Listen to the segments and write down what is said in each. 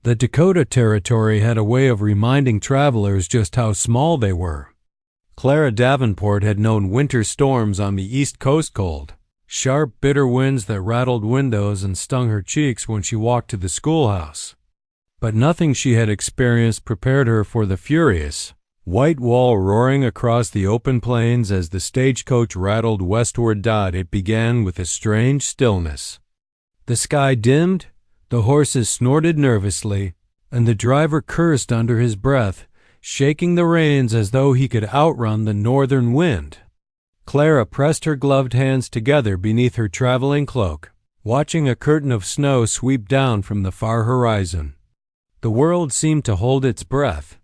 The Dakota Territory had a way of reminding travelers just how small they were. Clara Davenport had known winter storms on the East Coast cold, sharp, bitter winds that rattled windows and stung her cheeks when she walked to the schoolhouse. But nothing she had experienced prepared her for the furious, white wall roaring across the open plains as the stagecoach rattled westward. It began with a strange stillness. The sky dimmed, the horses snorted nervously, and the driver cursed under his breath, shaking the reins as though he could outrun the northern wind. Clara pressed her gloved hands together beneath her traveling cloak, watching a curtain of snow sweep down from the far horizon. The world seemed to hold its breath.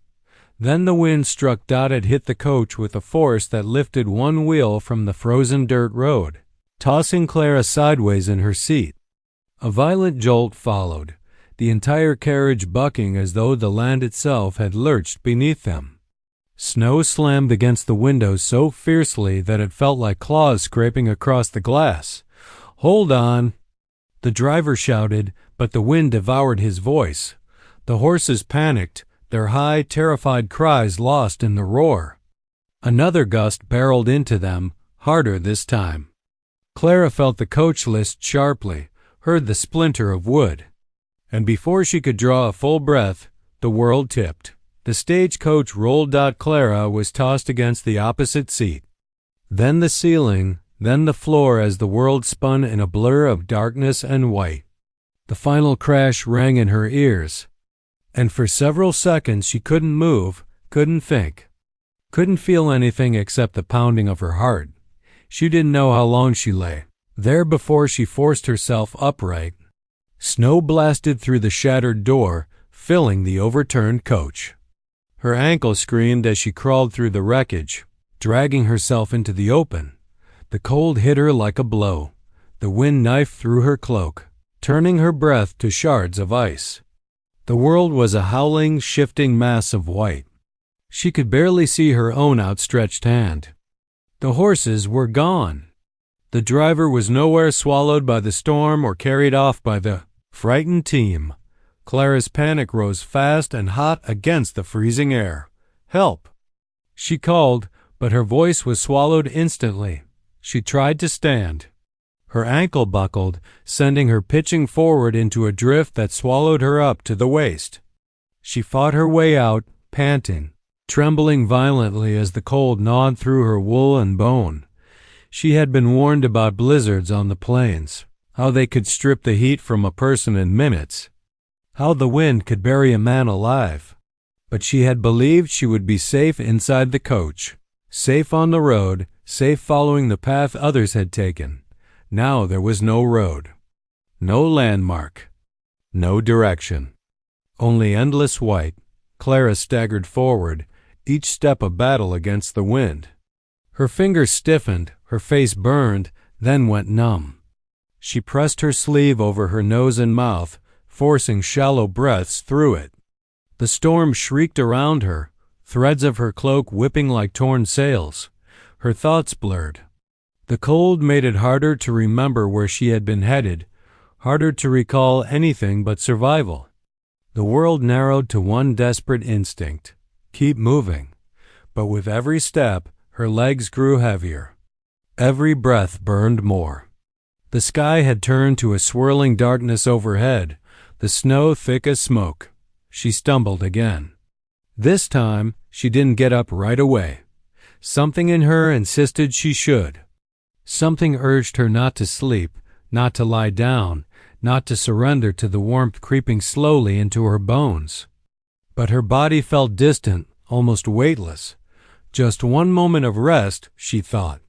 Then the wind struck. It hit the coach with a force that lifted one wheel from the frozen dirt road, tossing Clara sideways in her seat. A violent jolt followed, the entire carriage bucking as though the land itself had lurched beneath them. Snow slammed against the windows so fiercely that it felt like claws scraping across the glass. "Hold on!" The driver shouted, but the wind devoured his voice. The horses panicked, their high, terrified cries lost in the roar. Another gust barreled into them, harder this time. Clara felt the coach list sharply, heard the splinter of wood. And before she could draw a full breath, the world tipped. The stagecoach rolled. Clara was tossed against the opposite seat. Then the ceiling, then the floor as the world spun in a blur of darkness and white. The final crash rang in her ears. And for several seconds she couldn't move, couldn't think, couldn't feel anything except the pounding of her heart. She didn't know how long she lay there before she forced herself upright. Snow blasted through the shattered door, filling the overturned coach. Her ankle screamed as she crawled through the wreckage, dragging herself into the open. The cold hit her like a blow. The wind knifed through her cloak, turning her breath to shards of ice. The world was a howling, shifting mass of white. She could barely see her own outstretched hand. The horses were gone. The driver was nowhere, swallowed by the storm or carried off by the frightened team. Clara's panic rose fast and hot against the freezing air. "Help!" she called, but her voice was swallowed instantly. She tried to stand. Her ankle buckled, sending her pitching forward into a drift that swallowed her up to the waist. She fought her way out, panting, trembling violently as the cold gnawed through her wool and bone. She had been warned about blizzards on the plains, how they could strip the heat from a person in minutes, how the wind could bury a man alive. But she had believed she would be safe inside the coach, safe on the road, safe following the path others had taken. Now there was no road, no landmark, no direction. Only endless white. Clara staggered forward, each step a battle against the wind. Her fingers stiffened, her face burned, then went numb. She pressed her sleeve over her nose and mouth, forcing shallow breaths through it. The storm shrieked around her, threads of her cloak whipping like torn sails. Her thoughts blurred. The cold made it harder to remember where she had been headed, harder to recall anything but survival. The world narrowed to one desperate instinct: keep moving. But with every step, her legs grew heavier. Every breath burned more. The sky had turned to a swirling darkness overhead, the snow thick as smoke. She stumbled again. This time, she didn't get up right away. Something in her insisted she should. Something urged her not to sleep, not to lie down, not to surrender to the warmth creeping slowly into her bones. But her body felt distant, almost weightless. Just one moment of rest, she thought.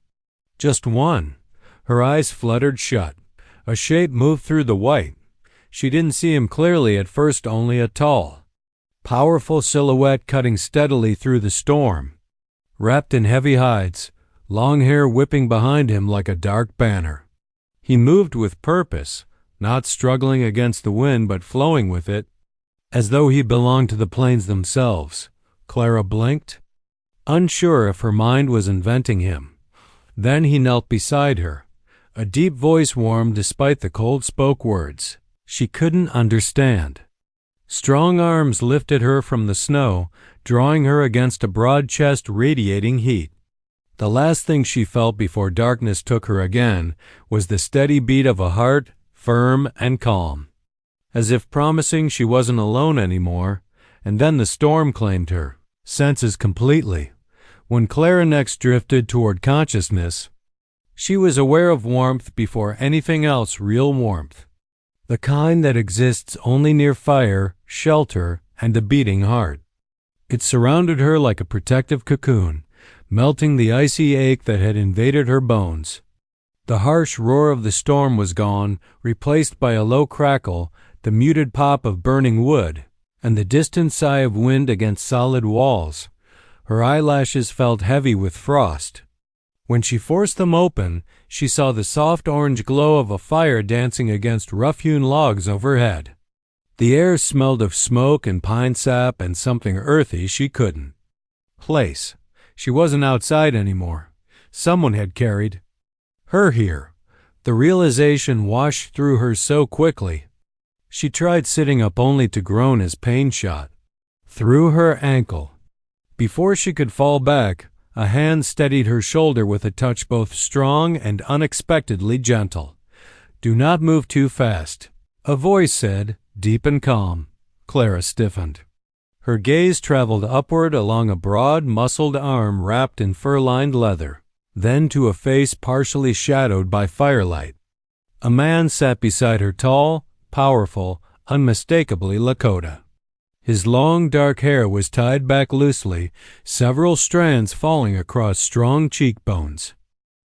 Just one. Her eyes fluttered shut. A shape moved through the white. She didn't see him clearly at first, only a tall, powerful silhouette cutting steadily through the storm. Wrapped in heavy hides, long hair whipping behind him like a dark banner. He moved with purpose, not struggling against the wind but flowing with it, as though he belonged to the plains themselves. Clara blinked, unsure if her mind was inventing him. Then he knelt beside her. A deep voice warmed despite the cold spoke words she couldn't understand. Strong arms lifted her from the snow, drawing her against a broad chest radiating heat. The last thing she felt before darkness took her again was the steady beat of a heart, firm and calm, as if promising she wasn't alone anymore. And then the storm claimed her senses completely. When Clara next drifted toward consciousness, she was aware of warmth before anything else, real warmth, the kind that exists only near fire, shelter, and a beating heart. It surrounded her like a protective cocoon, melting the icy ache that had invaded her bones. The harsh roar of the storm was gone, replaced by a low crackle, the muted pop of burning wood, and the distant sigh of wind against solid walls. Her eyelashes felt heavy with frost. When she forced them open, she saw the soft orange glow of a fire dancing against rough-hewn logs overhead. The air smelled of smoke and pine sap and something earthy she couldn't place. She wasn't outside anymore. Someone had carried her here. The realization washed through her so quickly. She tried sitting up only to groan as pain shot through her ankle. Before she could fall back, a hand steadied her shoulder with a touch both strong and unexpectedly gentle. "Do not move too fast," a voice said, deep and calm. Clara stiffened. Her gaze traveled upward along a broad, muscled arm wrapped in fur-lined leather, then to a face partially shadowed by firelight. A man sat beside her, tall, powerful, unmistakably Lakota. His long, dark hair was tied back loosely, several strands falling across strong cheekbones.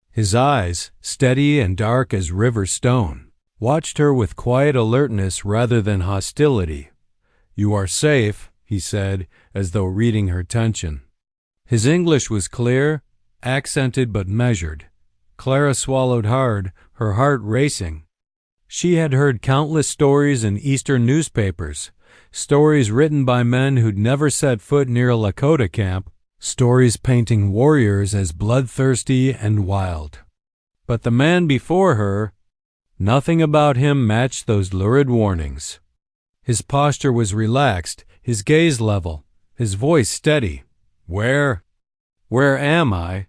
His eyes, steady and dark as river stone, watched her with quiet alertness rather than hostility. "You are safe," he said, as though reading her tension. His English was clear, accented but measured. Clara swallowed hard, her heart racing. She had heard countless stories in Eastern newspapers, stories written by men who'd never set foot near a Lakota camp, stories painting warriors as bloodthirsty and wild. But the man before her, nothing about him matched those lurid warnings. His posture was relaxed, his gaze level, his voice steady. Where am I?"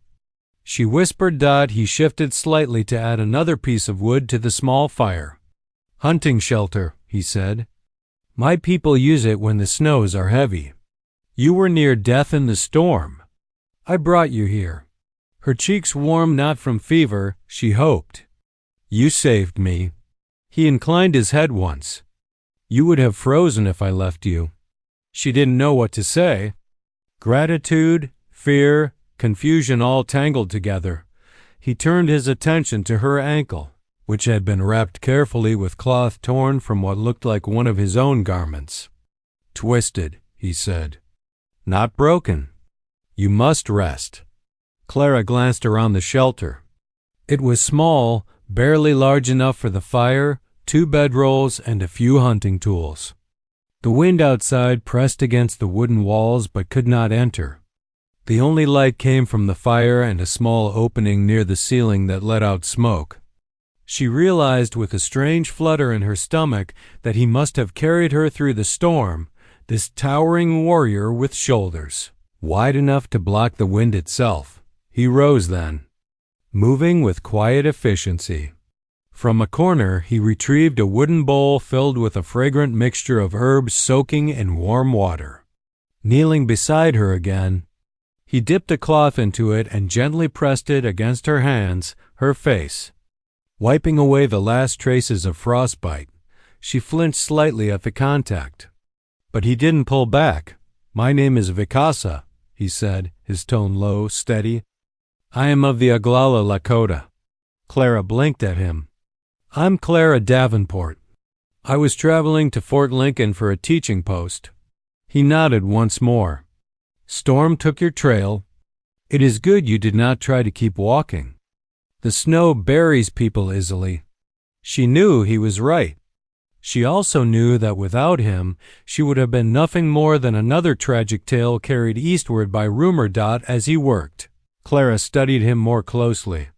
she whispered. He shifted slightly to add another piece of wood to the small fire. "Hunting shelter," he said. "My people use it when the snows are heavy. You were near death in the storm. I brought you here." Her cheeks warmed, not from fever, she hoped. "You saved me." He inclined his head once. "You would have frozen if I left you." She didn't know what to say. Gratitude, fear, confusion all tangled together. He turned his attention to her ankle, which had been wrapped carefully with cloth torn from what looked like one of his own garments. "Twisted," he said. "Not broken. You must rest." Clara glanced around the shelter. It was small, barely large enough for the fire, 2 bedrolls, and a few hunting tools. The wind outside pressed against the wooden walls but could not enter. The only light came from the fire and a small opening near the ceiling that let out smoke. She realized with a strange flutter in her stomach that he must have carried her through the storm, this towering warrior with shoulders wide enough to block the wind itself. He rose then, moving with quiet efficiency. From a corner he retrieved a wooden bowl filled with a fragrant mixture of herbs soaking in warm water. Kneeling beside her again, he dipped a cloth into it and gently pressed it against her hands, her face, wiping away the last traces of frostbite. She flinched slightly at the contact. But he didn't pull back. "My name is Vikasa," he said, his tone low, steady. "I am of the Oglala Lakota." Clara blinked at him. "I'm Clara Davenport. I was traveling to Fort Lincoln for a teaching post." He nodded once more. "Storm took your trail. It is good you did not try to keep walking. The snow buries people easily." She knew he was right. She also knew that without him, she would have been nothing more than another tragic tale carried eastward by rumor. As he worked, Clara studied him more closely.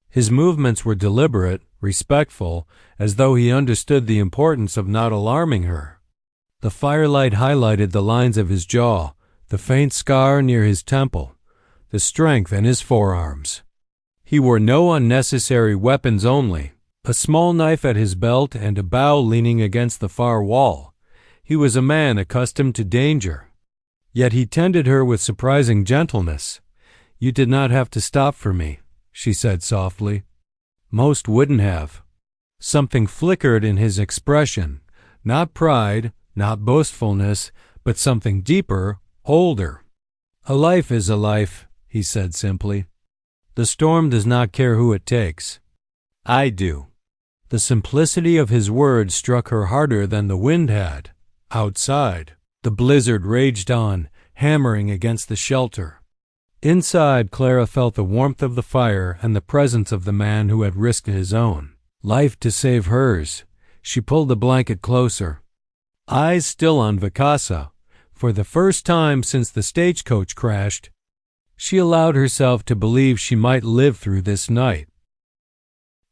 His movements were deliberate, respectful, as though he understood the importance of not alarming her. The firelight highlighted the lines of his jaw, the faint scar near his temple, the strength in his forearms. He wore no unnecessary weapons, only a small knife at his belt and a bow leaning against the far wall. He was a man accustomed to danger. Yet he tended her with surprising gentleness. "You did not have to stop for me," she said softly. "Most wouldn't have." Something flickered in his expression, not pride, not boastfulness, but something deeper, older. "A life is a life," he said simply. "The storm does not care who it takes. I do." The simplicity of his words struck her harder than the wind had. Outside, the blizzard raged on, hammering against the shelter. Inside, Clara felt the warmth of the fire and the presence of the man who had risked his own life to save hers. She pulled the blanket closer. Eyes still on Vikasa, for the first time since the stagecoach crashed, she allowed herself to believe she might live through this night.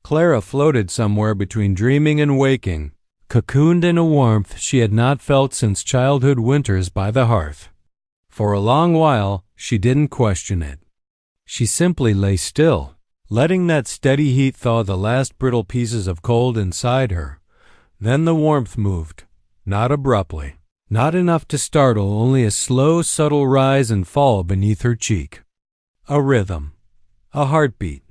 Clara floated somewhere between dreaming and waking, cocooned in a warmth she had not felt since childhood winters by the hearth. For a long while, she didn't question it. She simply lay still, letting that steady heat thaw the last brittle pieces of cold inside her. Then the warmth moved, not abruptly, not enough to startle, only a slow, subtle rise and fall beneath her cheek. A rhythm, a heartbeat.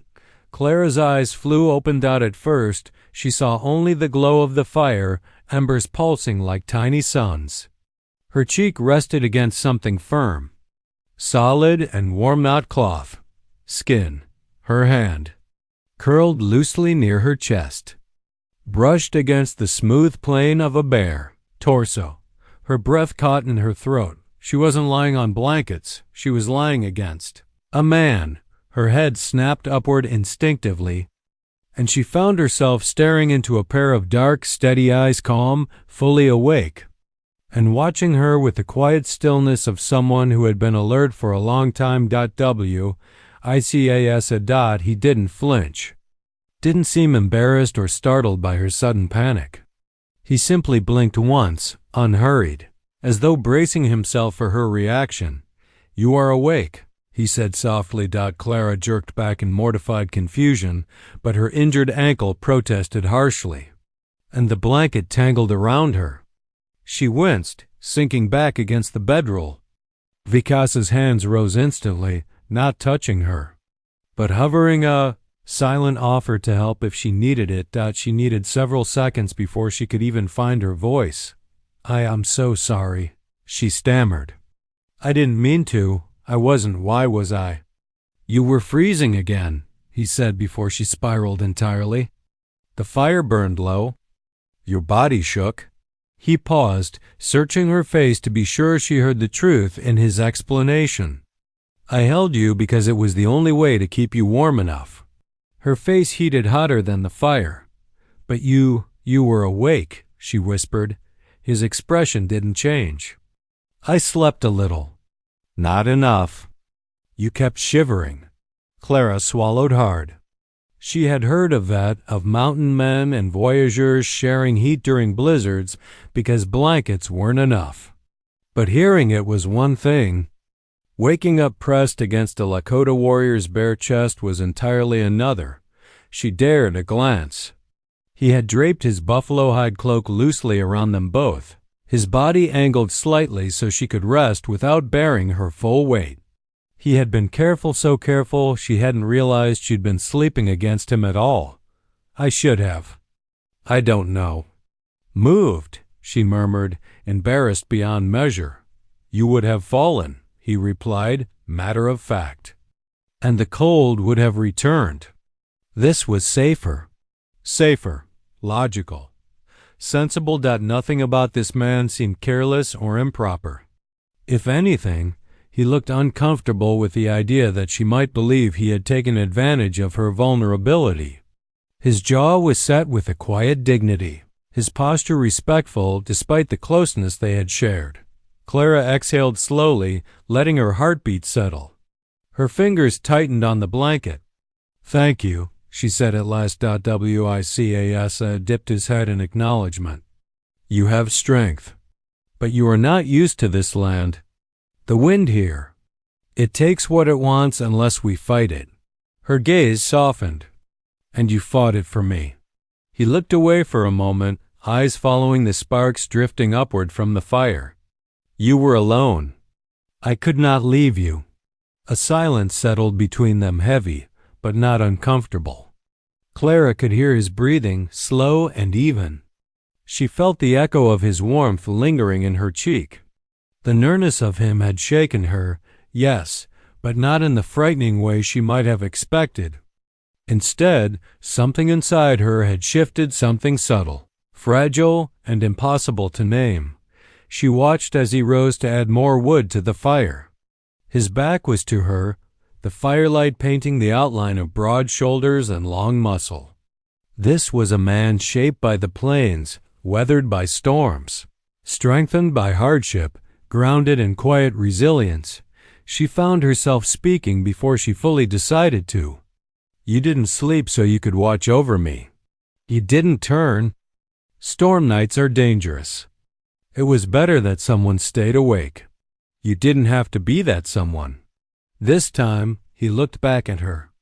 Clara's eyes flew open. At first, she saw only the glow of the fire, embers pulsing like tiny suns. Her cheek rested against something firm, solid and warm, not cloth, skin. Her hand, curled loosely near her chest, brushed against the smooth plane of a bare torso. Her breath caught in her throat. She wasn't lying on blankets. She was lying against a man. Her head snapped upward instinctively, and she found herself staring into a pair of dark, steady eyes, calm, fully awake, and watching her with the quiet stillness of someone who had been alert for a long time. He didn't flinch, didn't seem embarrassed or startled by her sudden panic. He simply blinked once, unhurried, as though bracing himself for her reaction. "You are awake," he said softly. Clara jerked back in mortified confusion, but her injured ankle protested harshly, and the blanket tangled around her. She winced, sinking back against the bedroll. Vikasa's hands rose instantly, not touching her, but hovering, a silent offer to help if she needed it. She needed several seconds before she could even find her voice. "I am so sorry," she stammered. "I didn't mean to. I wasn't. Why was I?" "You were freezing again," he said before she spiraled entirely. "The fire burned low. Your body shook." He paused, searching her face to be sure she heard the truth in his explanation. "I held you because it was the only way to keep you warm enough." Her face heated hotter than the fire. "But you were awake," she whispered. His expression didn't change. "I slept a little." "Not enough." "You kept shivering." Clara swallowed hard. She had heard of that, of mountain men and voyageurs sharing heat during blizzards because blankets weren't enough. But hearing it was one thing. Waking up pressed against a Lakota warrior's bare chest was entirely another. She dared a glance. He had draped his buffalo hide cloak loosely around them both, his body angled slightly so she could rest without bearing her full weight. He had been careful, so careful she hadn't realized she'd been sleeping against him at all. "I should have. I don't know." "Moved," she murmured, embarrassed beyond measure. "You would have fallen," he replied, matter of fact. "And the cold would have returned." This was safer. Safer, logical, sensible. Nothing about this man seemed careless or improper. If anything, he looked uncomfortable with the idea that she might believe he had taken advantage of her vulnerability. His jaw was set with a quiet dignity, his posture respectful despite the closeness they had shared. Clara exhaled slowly, letting her heartbeat settle. Her fingers tightened on the blanket. "Thank you," she said at last. Vicas dipped his head in acknowledgement. "You have strength." But you are not used to this land. The wind here. It takes what it wants unless we fight it." Her gaze softened. "And you fought it for me." He looked away for a moment, eyes following the sparks drifting upward from the fire. "You were alone. I could not leave you." A silence settled between them, heavy, but not uncomfortable. Clara could hear his breathing, slow and even. She felt the echo of his warmth lingering in her cheek. The nearness of him had shaken her, yes, but not in the frightening way she might have expected. Instead, something inside her had shifted, something subtle, fragile, and impossible to name. She watched as he rose to add more wood to the fire. His back was to her, the firelight painting the outline of broad shoulders and long muscle. This was a man shaped by the plains, weathered by storms, strengthened by hardship, grounded in quiet resilience. She found herself speaking before she fully decided to. "You didn't sleep so you could watch over me. You didn't turn. Storm nights are dangerous. It was better that someone stayed awake. You didn't have to be that someone." This time, he looked back at her,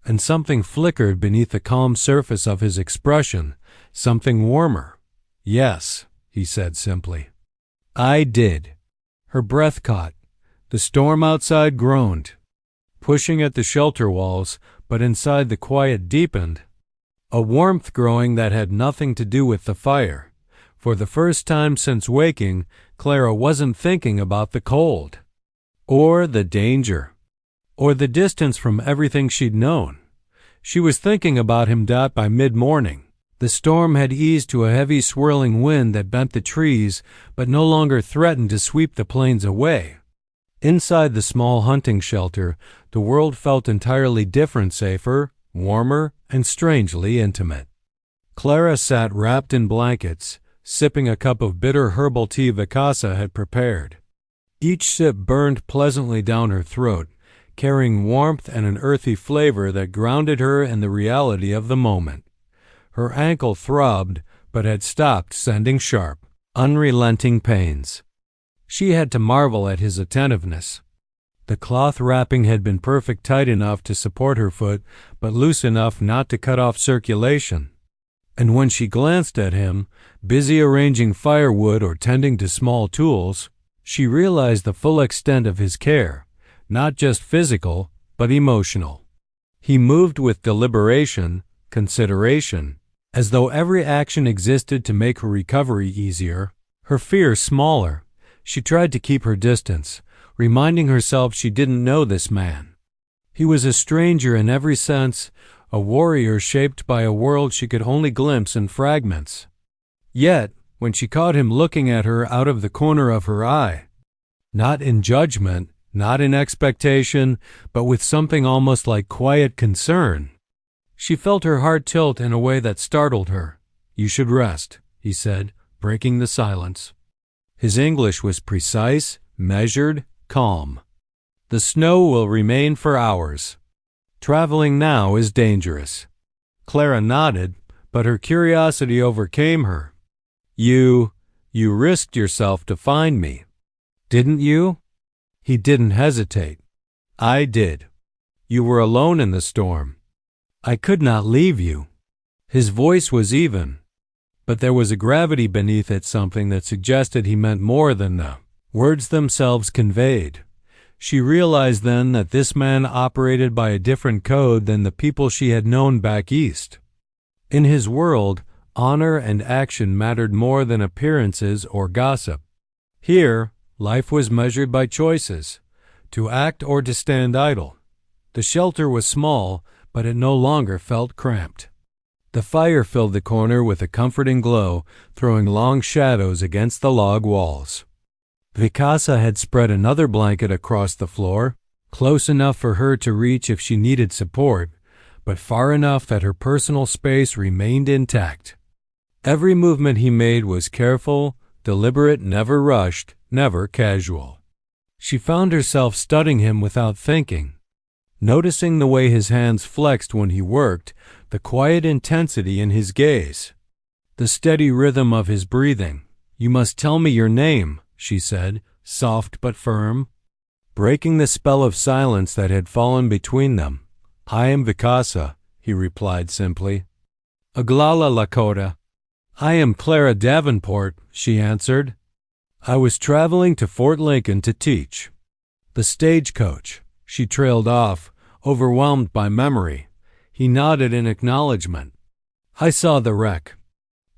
and something flickered beneath the calm surface of his expression, something warmer. "Yes," he said simply. "I did." Her breath caught. The storm outside groaned, pushing at the shelter walls, but inside the quiet deepened. A warmth growing that had nothing to do with the fire. For the first time since waking, Clara wasn't thinking about the cold, or the danger, or the distance from everything she'd known. She was thinking about him. By mid-morning, the storm had eased to a heavy swirling wind that bent the trees, but no longer threatened to sweep the plains away. Inside the small hunting shelter, the world felt entirely different, safer, warmer, and strangely intimate. Clara sat wrapped in blankets, sipping a cup of bitter herbal tea Vikasa had prepared. Each sip burned pleasantly down her throat, carrying warmth and an earthy flavor that grounded her in the reality of the moment. Her ankle throbbed, but had stopped sending sharp, unrelenting pains. She had to marvel at his attentiveness. The cloth wrapping had been perfect, tight enough to support her foot, but loose enough not to cut off circulation. And when she glanced at him, busy arranging firewood or tending to small tools, she realized the full extent of his care, not just physical, but emotional. He moved with deliberation, consideration, as though every action existed to make her recovery easier, her fear smaller. She tried to keep her distance, reminding herself she didn't know this man. He was a stranger in every sense, a warrior shaped by a world she could only glimpse in fragments. Yet, when she caught him looking at her out of the corner of her eye, not in judgment, not in expectation, but with something almost like quiet concern, she felt her heart tilt in a way that startled her. "You should rest," he said, breaking the silence. His English was precise, measured, calm. "The snow will remain for hours. Traveling now is dangerous." Clara nodded, but her curiosity overcame her. You risked yourself to find me, didn't you?" He didn't hesitate. "I did. You were alone in the storm. I could not leave you." His voice was even, but there was a gravity beneath it, something that suggested he meant more than the words themselves conveyed. She realized then that this man operated by a different code than the people she had known back east. In his world, honor and action mattered more than appearances or gossip. Here, life was measured by choices, to act or to stand idle. The shelter was small, but it no longer felt cramped. The fire filled the corner with a comforting glow, throwing long shadows against the log walls. Vikasa had spread another blanket across the floor, close enough for her to reach if she needed support, but far enough that her personal space remained intact. Every movement he made was careful, deliberate, never rushed, never casual. She found herself studying him without thinking, noticing the way his hands flexed when he worked, the quiet intensity in his gaze, the steady rhythm of his breathing. "You must tell me your name," she said, soft but firm, breaking the spell of silence that had fallen between them. "I am Vikasa," he replied simply. "Aglala Lakota." "I am Clara Davenport," she answered. "I was traveling to Fort Lincoln to teach." "The stagecoach," she trailed off, overwhelmed by memory. He nodded in acknowledgment. "I saw the wreck.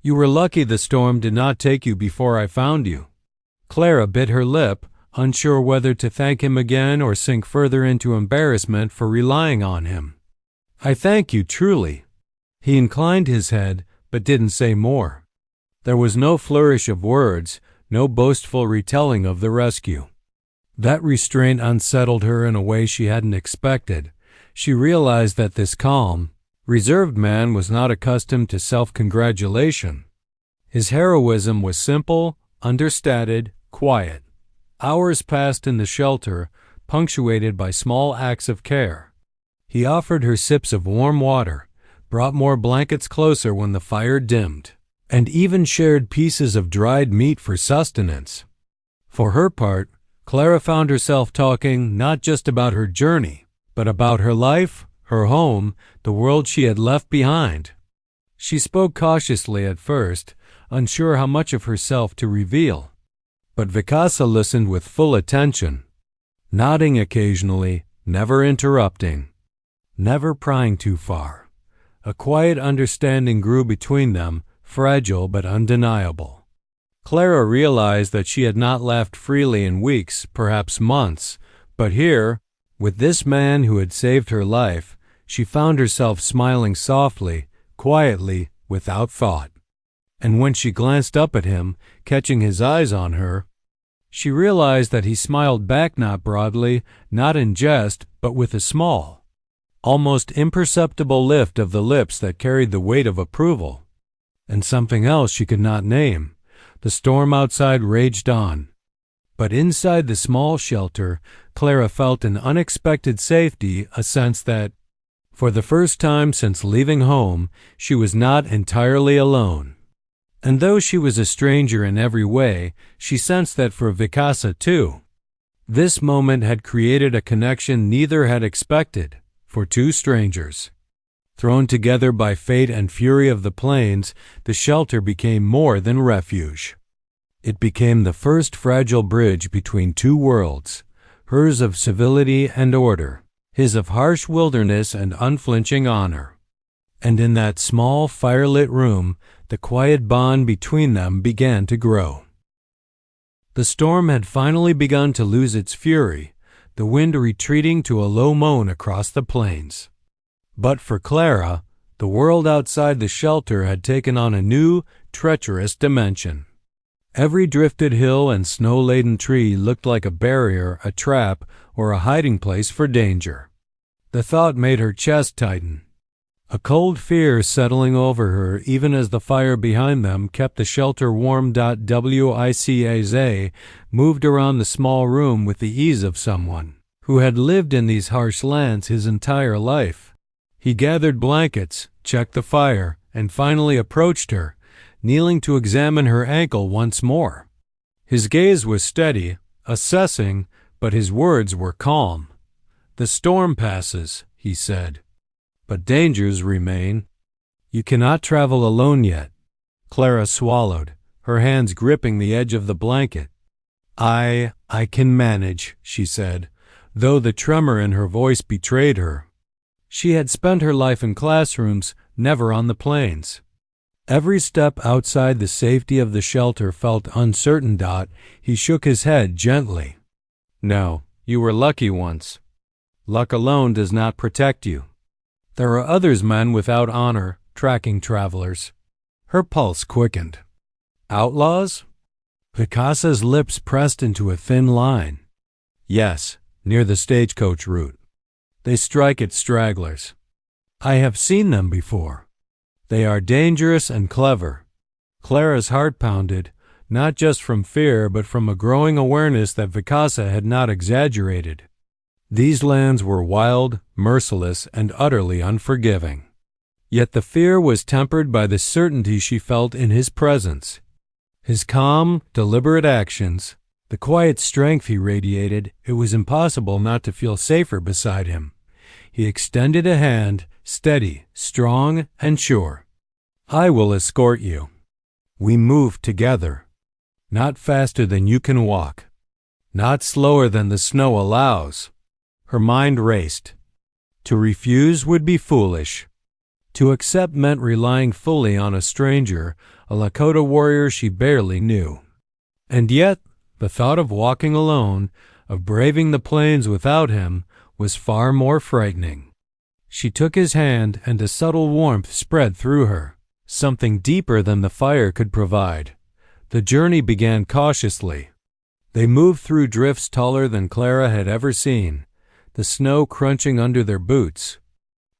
You were lucky the storm did not take you before I found you." Clara bit her lip, unsure whether to thank him again or sink further into embarrassment for relying on him. "I thank you, truly." He inclined his head, but didn't say more. There was no flourish of words, no boastful retelling of the rescue. That restraint unsettled her in a way she hadn't expected. She realized that this calm, reserved man was not accustomed to self-congratulation. His heroism was simple, understated, quiet. Hours passed in the shelter, punctuated by small acts of care. He offered her sips of warm water, brought more blankets closer when the fire dimmed, and even shared pieces of dried meat for sustenance. For her part, Clara found herself talking not just about her journey, but about her life, her home, the world she had left behind. She spoke cautiously at first, unsure how much of herself to reveal. But Vikasa listened with full attention, nodding occasionally, never interrupting, never prying too far. A quiet understanding grew between them, fragile but undeniable. Clara realized that she had not laughed freely in weeks, perhaps months, but here, with this man who had saved her life, she found herself smiling softly, quietly, without thought. And when she glanced up at him, catching his eyes on her, she realized that he smiled back not broadly, not in jest, but with a small, almost imperceptible lift of the lips that carried the weight of approval. And something else she could not name. The storm outside raged on. But inside the small shelter, Clara felt an unexpected safety, a sense that, for the first time since leaving home, she was not entirely alone. And though she was a stranger in every way, she sensed that for Vikasa too. This moment had created a connection neither had expected, for two strangers. Thrown together by fate and fury of the plains, the shelter became more than refuge. It became the first fragile bridge between two worlds, hers of civility and order, his of harsh wilderness and unflinching honor. And in that small, firelit room, the quiet bond between them began to grow. The storm had finally begun to lose its fury, the wind retreating to a low moan across the plains. But for Clara, the world outside the shelter had taken on a new, treacherous dimension. Every drifted hill and snow-laden tree looked like a barrier, a trap, or a hiding place for danger. The thought made her chest tighten. A cold fear settling over her even as the fire behind them kept the shelter warm. Vikasa moved around the small room with the ease of someone who had lived in these harsh lands his entire life. He gathered blankets, checked the fire, and finally approached her, kneeling to examine her ankle once more. His gaze was steady, assessing, but his words were calm. "The storm passes," he said, "but dangers remain. You cannot travel alone yet." Clara swallowed, her hands gripping the edge of the blanket. I can manage," she said, though the tremor in her voice betrayed her. She had spent her life in classrooms, never on the plains. Every step outside the safety of the shelter felt uncertain. He shook his head gently. "No, you were lucky once. Luck alone does not protect you. There are others men without honor, tracking travelers." Her pulse quickened. "Outlaws?" Vikasa's lips pressed into a thin line. "Yes, near the stagecoach route. They strike at stragglers. I have seen them before. They are dangerous and clever." Clara's heart pounded, not just from fear but from a growing awareness that Vikasa had not exaggerated. These lands were wild, merciless, and utterly unforgiving. Yet the fear was tempered by the certainty she felt in his presence. His calm, deliberate actions, the quiet strength he radiated, it was impossible not to feel safer beside him. He extended a hand, steady, strong, and sure. "I will escort you." We moved together. Not faster than you can walk. Not slower than the snow allows. Her mind raced. To refuse would be foolish. To accept meant relying fully on a stranger, a Lakota warrior she barely knew. And yet, the thought of walking alone, of braving the plains without him, was far more frightening. She took his hand, and a subtle warmth spread through her, something deeper than the fire could provide. The journey began cautiously. They moved through drifts taller than Clara had ever seen, the snow crunching under their boots.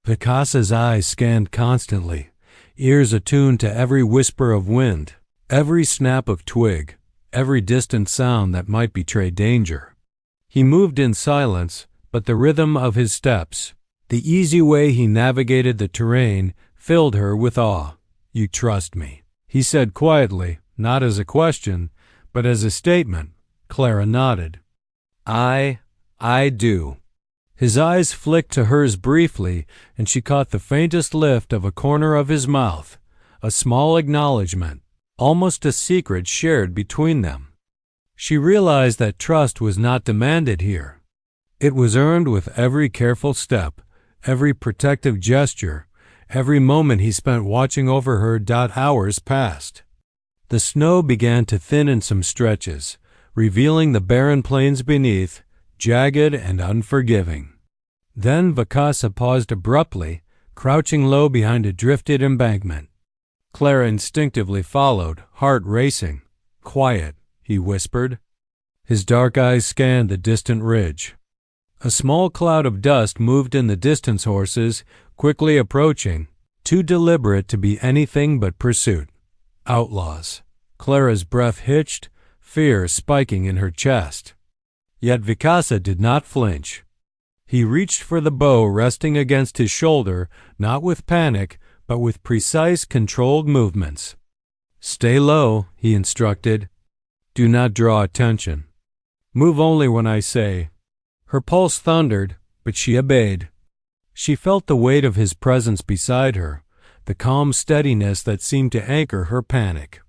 Vicasa's eyes scanned constantly, ears attuned to every whisper of wind, every snap of twig, every distant sound that might betray danger. He moved in silence, but the rhythm of his steps, the easy way he navigated the terrain, filled her with awe. "You trust me," he said quietly, not as a question, but as a statement. Clara nodded. I do." His eyes flicked to hers briefly, and she caught the faintest lift of a corner of his mouth, a small acknowledgement, almost a secret shared between them. She realized that trust was not demanded here. It was earned with every careful step, every protective gesture, every moment he spent watching over her. Hours passed. The snow began to thin in some stretches, revealing the barren plains beneath, jagged and unforgiving. Then Vicasa paused abruptly, crouching low behind a drifted embankment. Clara instinctively followed, heart racing. "Quiet," he whispered. His dark eyes scanned the distant ridge. A small cloud of dust moved in the distance, horses, quickly approaching, too deliberate to be anything but pursuit. Outlaws. Clara's breath hitched, fear spiking in her chest. Yet Vicasa did not flinch. He reached for the bow resting against his shoulder, not with panic, but with precise, controlled movements. "Stay low," he instructed. "Do not draw attention. Move only when I say." Her pulse thundered, but she obeyed. She felt the weight of his presence beside her, the calm steadiness that seemed to anchor her panic.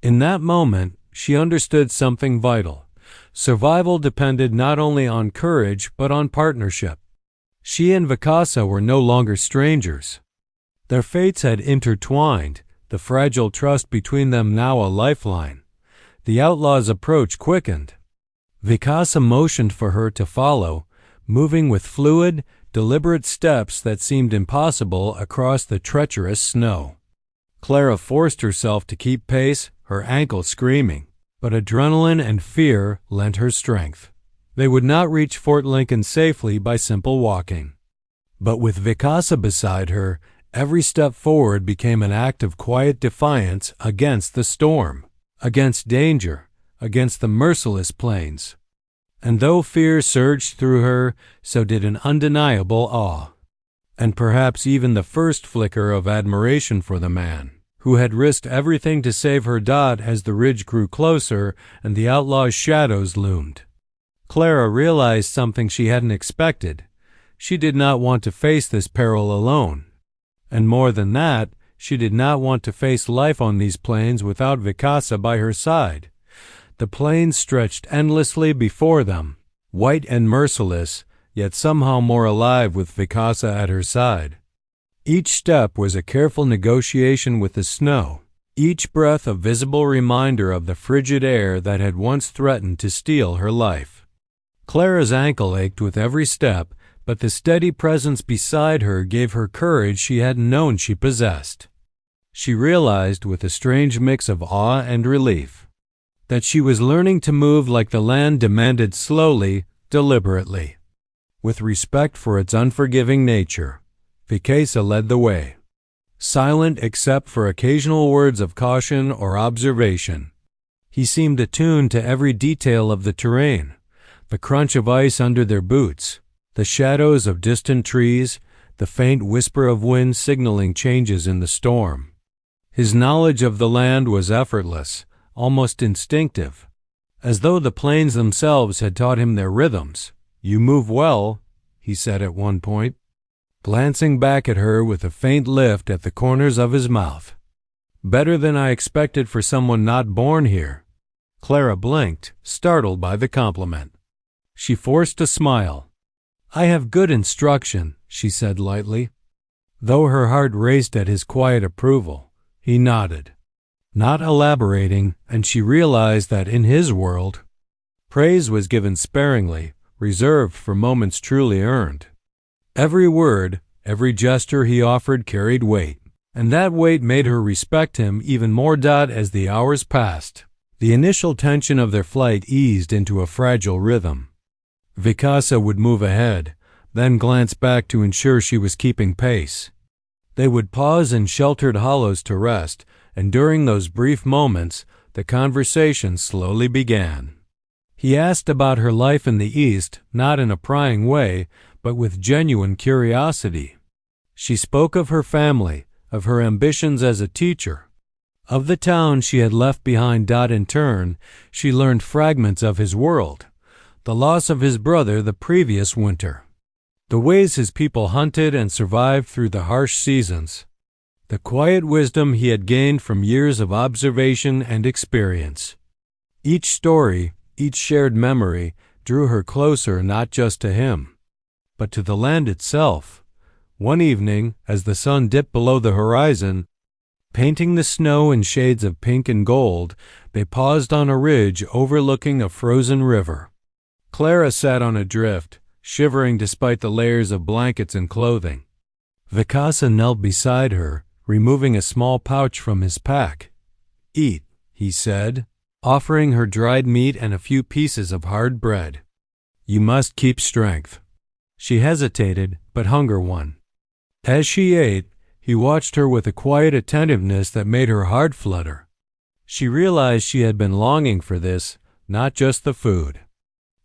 In that moment, she understood something vital. Survival depended not only on courage, but on partnership. She and Vicasa were no longer strangers. Their fates had intertwined, the fragile trust between them now a lifeline. The outlaw's approach quickened. Vicasa motioned for her to follow, moving with fluid, deliberate steps that seemed impossible across the treacherous snow. Clara forced herself to keep pace, her ankles screaming, but adrenaline and fear lent her strength. They would not reach Fort Lincoln safely by simple walking. But with Vicasa beside her, every step forward became an act of quiet defiance against the storm, against danger, against the merciless plains. And though fear surged through her, so did an undeniable awe, and perhaps even the first flicker of admiration for the man who had risked everything to save her. As the ridge grew closer and the outlaw's shadows loomed, Clara realized something she hadn't expected. She did not want to face this peril alone. And more than that, she did not want to face life on these plains without Vicasa by her side. The plains stretched endlessly before them, white and merciless, yet somehow more alive with Vicasa at her side. Each step was a careful negotiation with the snow, each breath a visible reminder of the frigid air that had once threatened to steal her life. Clara's ankle ached with every step, but the steady presence beside her gave her courage she hadn't known she possessed. She realized, with a strange mix of awe and relief, that she was learning to move like the land demanded, slowly, deliberately. With respect for its unforgiving nature, Vicasa led the way, silent except for occasional words of caution or observation. He seemed attuned to every detail of the terrain, the crunch of ice under their boots, the shadows of distant trees, the faint whisper of wind signaling changes in the storm. His knowledge of the land was effortless, almost instinctive, as though the plains themselves had taught him their rhythms. "You move well," he said at one point, glancing back at her with a faint lift at the corners of his mouth. "Better than I expected for someone not born here." Clara blinked, startled by the compliment. She forced a smile. "I have good instruction," she said lightly. Though her heart raced at his quiet approval, he nodded, not elaborating, and she realized that in his world, praise was given sparingly, reserved for moments truly earned. Every word, every gesture he offered carried weight, and that weight made her respect him even more. As the hours passed, the initial tension of their flight eased into a fragile rhythm. Vikasa would move ahead, then glance back to ensure she was keeping pace. They would pause in sheltered hollows to rest, and during those brief moments, the conversation slowly began. He asked about her life in the East, not in a prying way, but with genuine curiosity. She spoke of her family, of her ambitions as a teacher, of the town she had left behind. In turn, she learned fragments of his world, the loss of his brother the previous winter, the ways his people hunted and survived through the harsh seasons, the quiet wisdom he had gained from years of observation and experience. Each story, each shared memory, drew her closer not just to him, but to the land itself. One evening, as the sun dipped below the horizon, painting the snow in shades of pink and gold, they paused on a ridge overlooking a frozen river. Clara sat on a drift, shivering despite the layers of blankets and clothing. Vikasa knelt beside her, removing a small pouch from his pack. "Eat," he said, offering her dried meat and a few pieces of hard bread. "You must keep strength." She hesitated, but hunger won. As she ate, he watched her with a quiet attentiveness that made her heart flutter. She realized she had been longing for this, not just the food,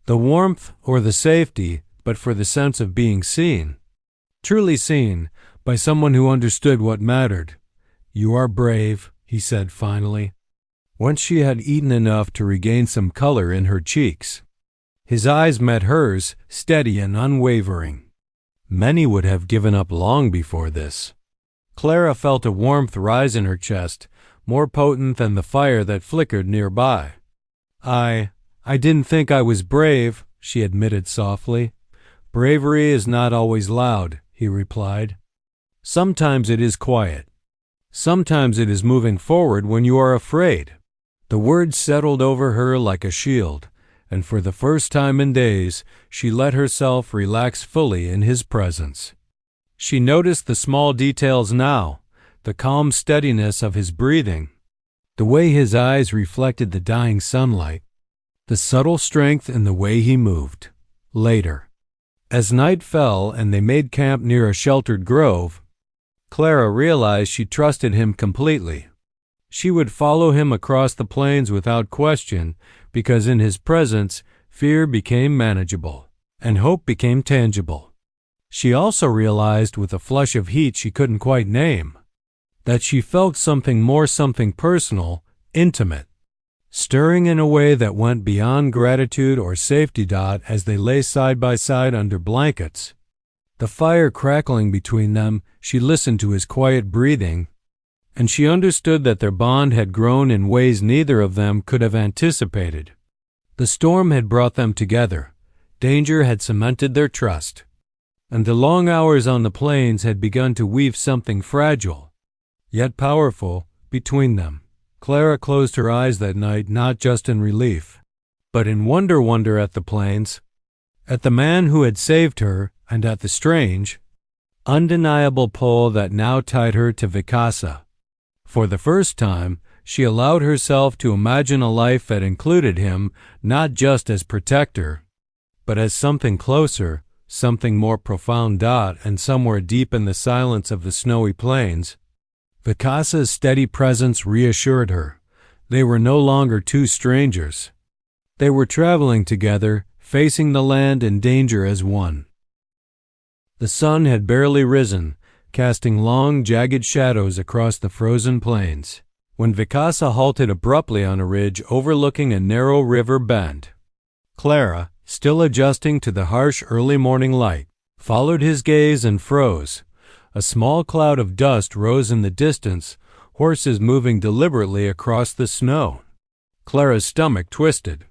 the warmth or the safety, but for the sense of being seen. Truly seen, by someone who understood what mattered. "You are brave," he said finally, once she had eaten enough to regain some color in her cheeks. His eyes met hers, steady and unwavering. Many would have given up long before this. Clara felt a warmth rise in her chest, more potent than the fire that flickered nearby. I didn't think I was brave," she admitted softly. "Bravery is not always loud," he replied. "Sometimes it is quiet. Sometimes it is moving forward when you are afraid." The words settled over her like a shield, and for the first time in days, she let herself relax fully in his presence. She noticed the small details now, the calm steadiness of his breathing, the way his eyes reflected the dying sunlight, the subtle strength in the way he moved. Later, as night fell and they made camp near a sheltered grove, Clara realized she trusted him completely. She would follow him across the plains without question, because in his presence, fear became manageable, and hope became tangible. She also realized, with a flush of heat she couldn't quite name, that she felt something more, something personal, intimate, stirring in a way that went beyond gratitude or safety. As they lay side by side under blankets, the fire crackling between them, she listened to his quiet breathing, and she understood that their bond had grown in ways neither of them could have anticipated. The storm had brought them together, danger had cemented their trust, and the long hours on the plains had begun to weave something fragile, yet powerful, between them. Clara closed her eyes that night not just in relief, but in wonder at the plains, at the man who had saved her, and at the strange, undeniable pull that now tied her to Vikasa. For the first time, she allowed herself to imagine a life that included him not just as protector, but as something closer, something more profound. And somewhere deep in the silence of the snowy plains, Vikasa's steady presence reassured her. They were no longer two strangers. They were traveling together, facing the land and danger as one. The sun had barely risen, casting long, jagged shadows across the frozen plains, when Vikasa halted abruptly on a ridge overlooking a narrow river bend. Clara, still adjusting to the harsh early morning light, followed his gaze and froze. A small cloud of dust rose in the distance, horses moving deliberately across the snow. Clara's stomach twisted.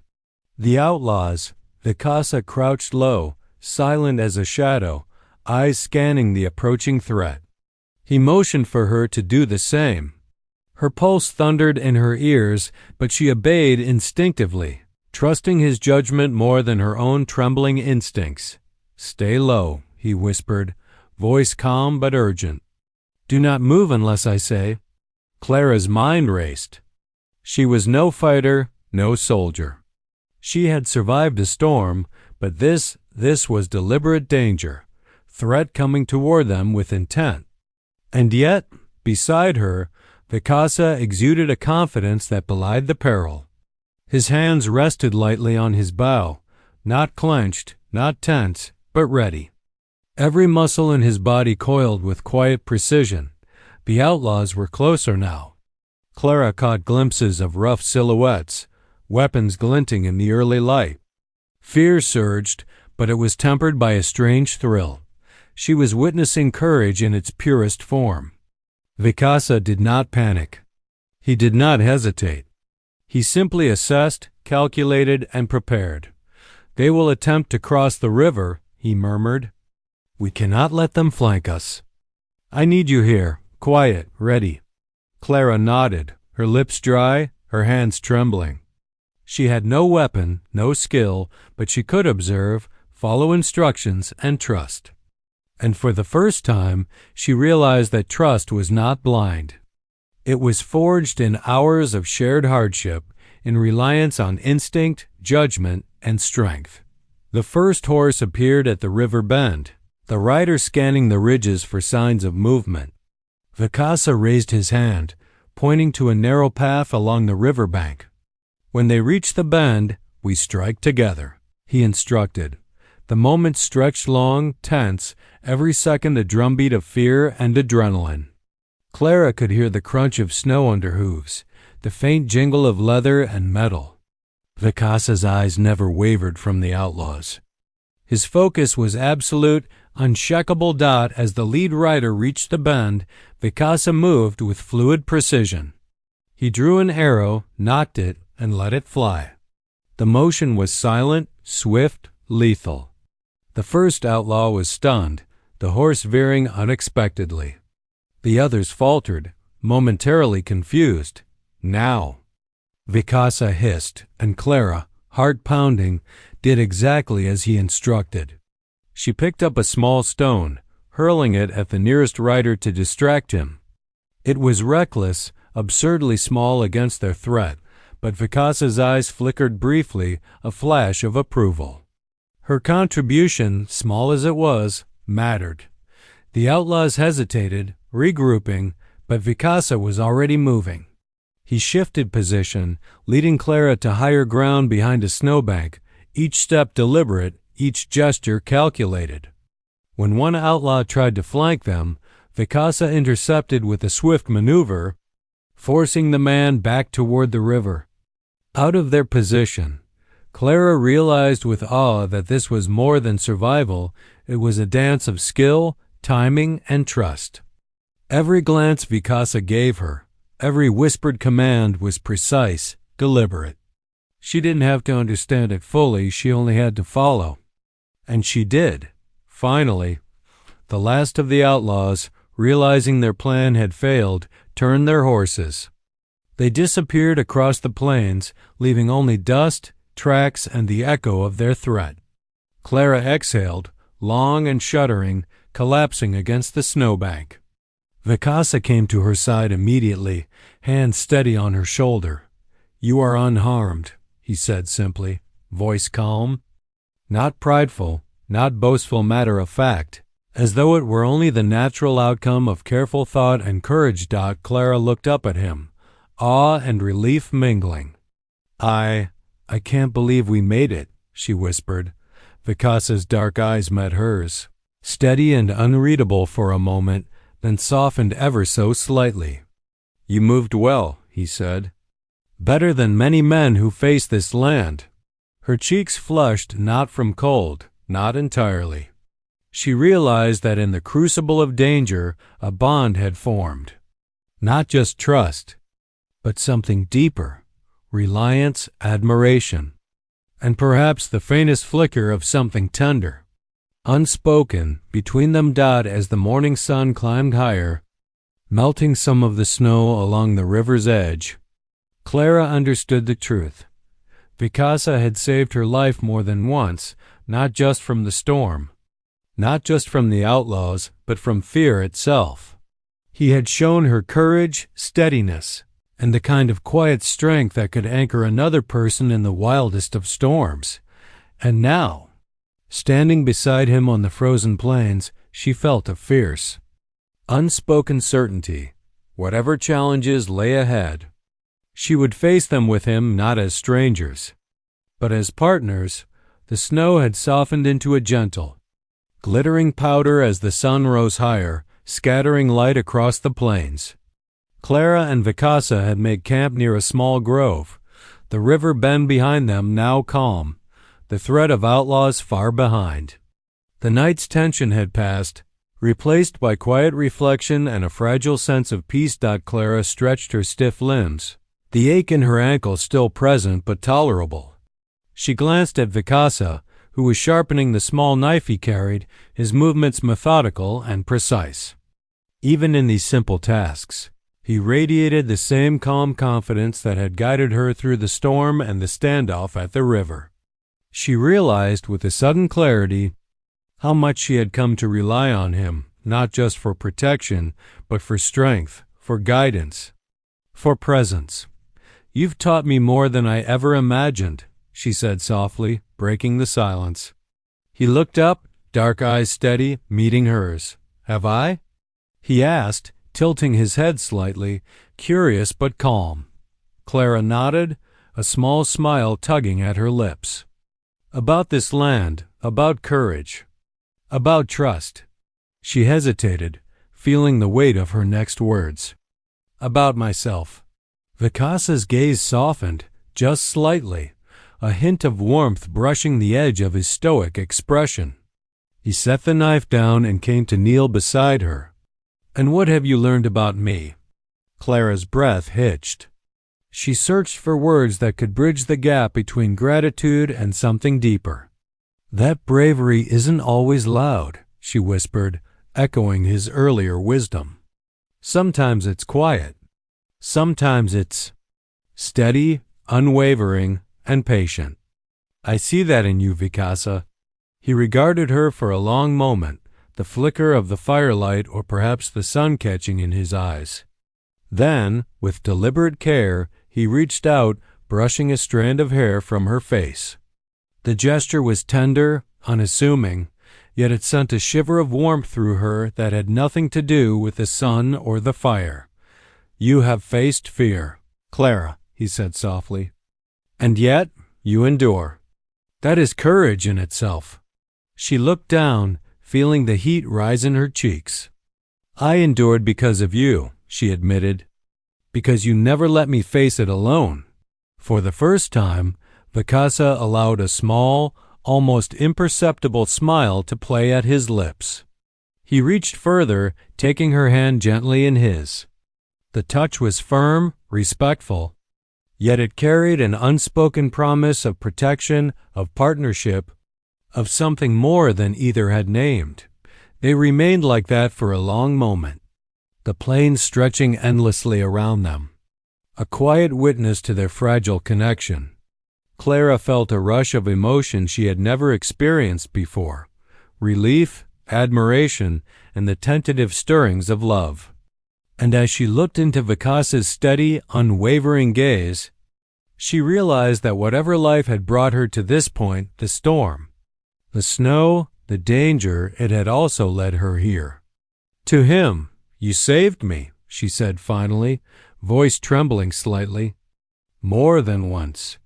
The outlaws. Vikasa crouched low, silent as a shadow, eyes scanning the approaching threat. He motioned for her to do the same. Her pulse thundered in her ears, but she obeyed instinctively, trusting his judgment more than her own trembling instincts. "Stay low," he whispered, voice calm but urgent. "Do not move unless I say." Clara's mind raced. She was no fighter, no soldier. She had survived a storm, but this was deliberate danger, threat coming toward them with intent. And yet, beside her, Vikasa exuded a confidence that belied the peril. His hands rested lightly on his bow, not clenched, not tense, but ready. Every muscle in his body coiled with quiet precision. The outlaws were closer now. Clara caught glimpses of rough silhouettes, weapons glinting in the early light. Fear surged, but it was tempered by a strange thrill. She was witnessing courage in its purest form. Vikasa did not panic. He did not hesitate. He simply assessed, calculated, and prepared. "They will attempt to cross the river," he murmured. "We cannot let them flank us. I need you here, quiet, ready." Clara nodded, her lips dry, her hands trembling. She had no weapon, no skill, but she could observe, follow instructions, and trust. And for the first time, she realized that trust was not blind. It was forged in hours of shared hardship, in reliance on instinct, judgment, and strength. The first horse appeared at the river bend, the rider scanning the ridges for signs of movement. Vikasa raised his hand, pointing to a narrow path along the river bank. "When they reach the bend, we strike together," he instructed. The moment stretched long, tense, every second a drumbeat of fear and adrenaline. Clara could hear the crunch of snow under hooves, the faint jingle of leather and metal. Vikasa's eyes never wavered from the outlaws. His focus was absolute, unshakable. As the lead rider reached the bend, Vikasa moved with fluid precision. He drew an arrow, nocked it, and let it fly. The motion was silent, swift, lethal. The first outlaw was stunned, the horse veering unexpectedly. The others faltered, momentarily confused. Now! Vikasa hissed, and Clara, heart pounding, did exactly as he instructed. She picked up a small stone, hurling it at the nearest rider to distract him. It was reckless, absurdly small against their threat, but Vikasa's eyes flickered briefly, a flash of approval. Her contribution, small as it was, mattered. The outlaws hesitated, regrouping, but Vikasa was already moving. He shifted position, leading Clara to higher ground behind a snowbank, each step deliberate, each gesture calculated. When one outlaw tried to flank them, Vikasa intercepted with a swift maneuver, forcing the man back toward the river. Out of their position, Clara realized with awe that this was more than survival. It was a dance of skill, timing, and trust. Every glance Vikasa gave her, every whispered command was precise, deliberate. She didn't have to understand it fully, she only had to follow. And she did. Finally, the last of the outlaws, realizing their plan had failed, turned their horses. They disappeared across the plains, leaving only dust, tracks, and the echo of their threat. Clara exhaled, long and shuddering, collapsing against the snowbank. Vikasa came to her side immediately, hand steady on her shoulder. "You are unharmed," he said simply, voice calm. Not prideful, not boastful, matter of fact, as though it were only the natural outcome of careful thought and courage. Clara looked up at him, awe and relief mingling. I can't believe we made it," she whispered. Vikasa's dark eyes met hers, steady and unreadable for a moment, then softened ever so slightly. "You moved well," he said. Better than many men who face this land. Her cheeks flushed, not from cold, not entirely. She realized that in the crucible of danger, a bond had formed. Not just trust, but something deeper, reliance, admiration, and perhaps the faintest flicker of something tender. Unspoken, between them as the morning sun climbed higher, melting some of the snow along the river's edge, Clara understood the truth. Vicasa had saved her life more than once, not just from the storm, not just from the outlaws, but from fear itself. He had shown her courage, steadiness, and the kind of quiet strength that could anchor another person in the wildest of storms. And now, standing beside him on the frozen plains, she felt a fierce, unspoken certainty. Whatever challenges lay ahead, she would face them with him not as strangers, but as partners. The snow had softened into a gentle, glittering powder as the sun rose higher, scattering light across the plains. Clara and Vicasa had made camp near a small grove, the river bend behind them now calm, the threat of outlaws far behind. The night's tension had passed, replaced by quiet reflection and a fragile sense of peace. Clara stretched her stiff limbs, the ache in her ankle still present but tolerable. She glanced at Vicasa, who was sharpening the small knife he carried, his movements methodical and precise. Even in these simple tasks, he radiated the same calm confidence that had guided her through the storm and the standoff at the river. She realized with a sudden clarity how much she had come to rely on him, not just for protection, but for strength, for guidance, for presence. "You've taught me more than I ever imagined," she said softly, breaking the silence. He looked up, dark eyes steady, meeting hers. "Have I?" he asked, tilting his head slightly, curious but calm. Clara nodded, a small smile tugging at her lips. "About this land, about courage, about trust." She hesitated, feeling the weight of her next words. "About myself." Vicasa's gaze softened, just slightly, a hint of warmth brushing the edge of his stoic expression. He set the knife down and came to kneel beside her. "And what have you learned about me?" Clara's breath hitched. She searched for words that could bridge the gap between gratitude and something deeper. "That bravery isn't always loud," she whispered, echoing his earlier wisdom. "Sometimes it's quiet. Sometimes it's steady, unwavering, and patient. I see that in you, Vicasa." He regarded her for a long moment, the flicker of the firelight or perhaps the sun catching in his eyes. Then, with deliberate care, he reached out, brushing a strand of hair from her face. The gesture was tender, unassuming, yet it sent a shiver of warmth through her that had nothing to do with the sun or the fire. "You have faced fear, Clara," he said softly. "And yet you endure. That is courage in itself." She looked down, feeling the heat rise in her cheeks. "I endured because of you," she admitted, "because you never let me face it alone." For the first time, Vicasa allowed a small, almost imperceptible smile to play at his lips. He reached further, taking her hand gently in his. The touch was firm, respectful, yet it carried an unspoken promise of protection, of partnership, of something more than either had named. They remained like that for a long moment, the plains stretching endlessly around them, a quiet witness to their fragile connection. Clara felt a rush of emotion she had never experienced before, relief, admiration, and the tentative stirrings of love. And as she looked into Vicasa's steady, unwavering gaze, she realized that whatever life had brought her to this point, the storm, the snow, the danger, it had also led her here. To him, "You saved me," she said finally, voice trembling slightly. "More than once.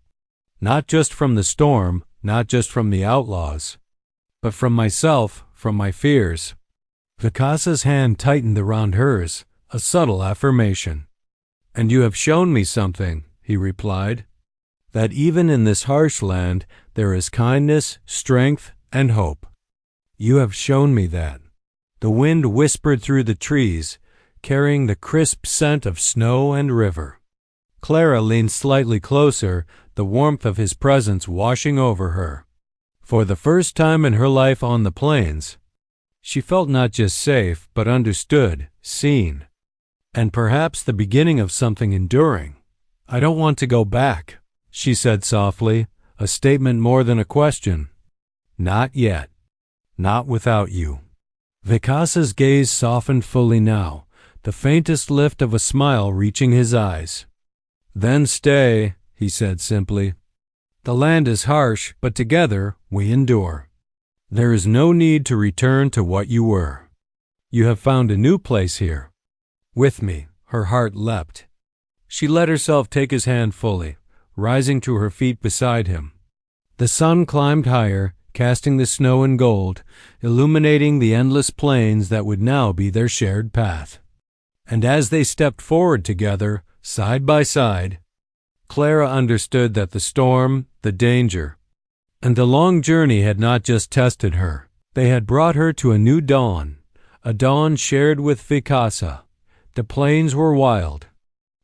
Not just from the storm, not just from the outlaws, but from myself, from my fears." Vicasa's hand tightened around hers, a subtle affirmation. "And you have shown me something," he replied, "that even in this harsh land there is kindness, strength, and hope. You have shown me that." The wind whispered through the trees, carrying the crisp scent of snow and river. Clara leaned slightly closer, the warmth of his presence washing over her. For the first time in her life on the plains, she felt not just safe, but understood, seen, and perhaps the beginning of something enduring. "I don't want to go back," she said softly, a statement more than a question. "Not yet. Not without you." Vikasa's gaze softened fully now, the faintest lift of a smile reaching his eyes. "Then stay," he said simply. "The land is harsh, but together we endure. There is no need to return to what you were. You have found a new place here." With me, her heart leapt. She let herself take his hand fully, rising to her feet beside him. The sun climbed higher, casting the snow in gold, illuminating the endless plains that would now be their shared path. And as they stepped forward together, side by side, Clara understood that the storm, the danger, and the long journey had not just tested her. They had brought her to a new dawn, a dawn shared with Vikasa. The plains were wild,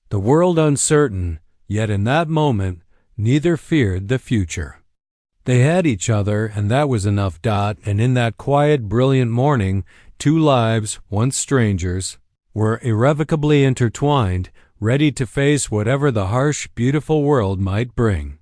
the world uncertain, yet in that moment, neither feared the future. They had each other, and that was enough. And in that quiet, brilliant morning, two lives, once strangers, were irrevocably intertwined, ready to face whatever the harsh, beautiful world might bring.